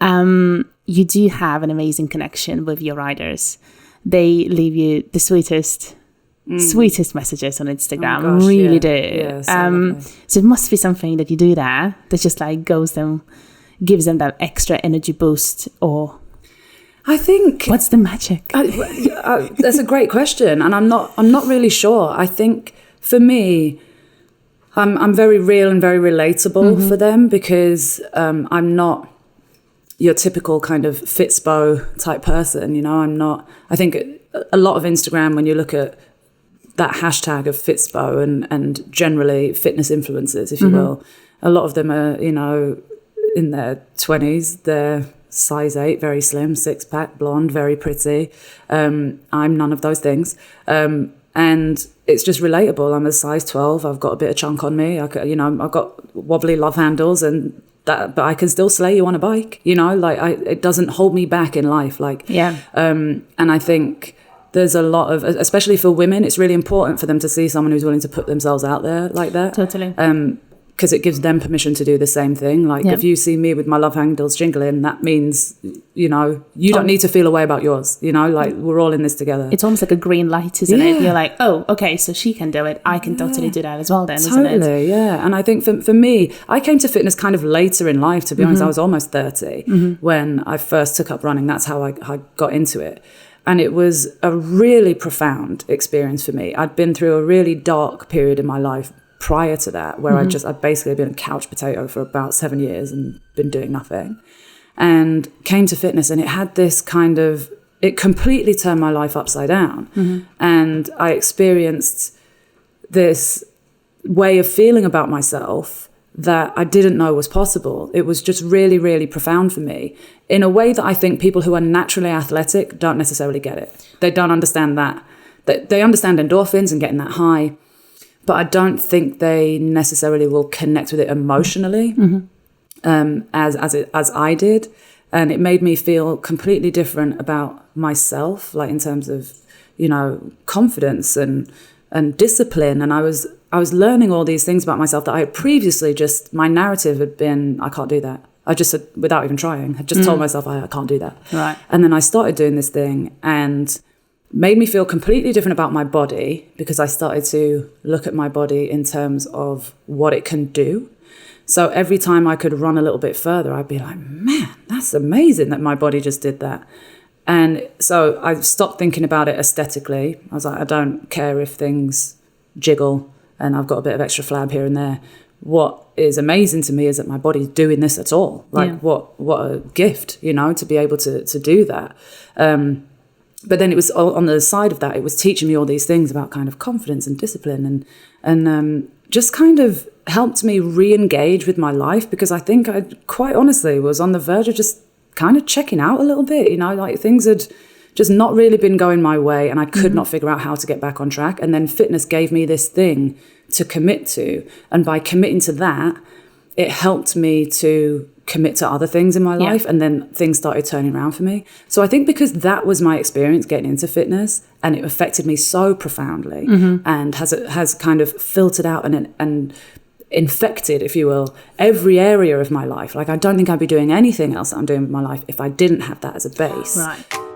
You do have an amazing connection with your riders. They leave you the sweetest messages on Instagram. Oh gosh, really yeah. do. Yeah, so so it must be something that you do there that just like gives them that extra energy boost, or I think what's the magic? That's a great question, and I'm not really sure. I think for me, I'm very real and very relatable for them, because I'm not your typical kind of Fitspo type person. You know, I'm not. I think a lot of Instagram, when you look at that hashtag of Fitspo and generally fitness influencers, if you will, a lot of them are, you know, in their 20s. They're size 8, very slim, 6-pack, blonde, very pretty. I'm none of those things. And it's just relatable. I'm a size 12. I've got a bit of chunk on me. I've got wobbly love handles and that, but I can still slay you on a bike, you know, like it doesn't hold me back in life. Like, and I think there's a lot of, especially for women, it's really important for them to see someone who's willing to put themselves out there like that. Totally. Because it gives them permission to do the same thing. Like if you see me with my love handles jingling, that means, you know, you don't need to feel a way about yours, you know, like we're all in this together. It's almost like a green light, isn't it? You're like, oh, okay, so she can do it. I can totally do that as well then, isn't it? Totally, yeah. And I think for me, I came to fitness kind of later in life, to be honest. I was almost 30 when I first took up running. That's how I got into it. And it was a really profound experience for me. I'd been through a really dark period in my life prior to that, where I'd basically been a couch potato for about 7 years and been doing nothing, and came to fitness, and it had this kind of, it completely turned my life upside down. And I experienced this way of feeling about myself that I didn't know was possible. It was just really, really profound for me, in a way that I think people who are naturally athletic don't necessarily get it. They don't understand that they understand endorphins and getting that high, but I don't think they necessarily will connect with it emotionally as I did. And it made me feel completely different about myself, like in terms of, you know, confidence and discipline. And I was learning all these things about myself that I had previously my narrative had been, I can't do that. I just said, without even trying, had just told myself I can't do that. Right. And then I started doing this thing, and made me feel completely different about my body, because I started to look at my body in terms of what it can do. So every time I could run a little bit further, I'd be like, man, that's amazing that my body just did that. And so I stopped thinking about it aesthetically. I was like, I don't care if things jiggle and I've got a bit of extra flab here and there. What is amazing to me is that my body's doing this at all. Like what a gift, you know, to be able to do that. But then it was on the side of that, it was teaching me all these things about kind of confidence and discipline and just kind of helped me re-engage with my life, because I think I quite honestly was on the verge of just kind of checking out a little bit, you know, like things had just not really been going my way, and I could not figure out how to get back on track. And then fitness gave me this thing to commit to. And by committing to that, it helped me to commit to other things in my life, and then things started turning around for me. So I think because that was my experience getting into fitness, and it affected me so profoundly, and has kind of filtered out and infected, if you will, every area of my life. Like I don't think I'd be doing anything else that I'm doing with my life if I didn't have that as a base. Right.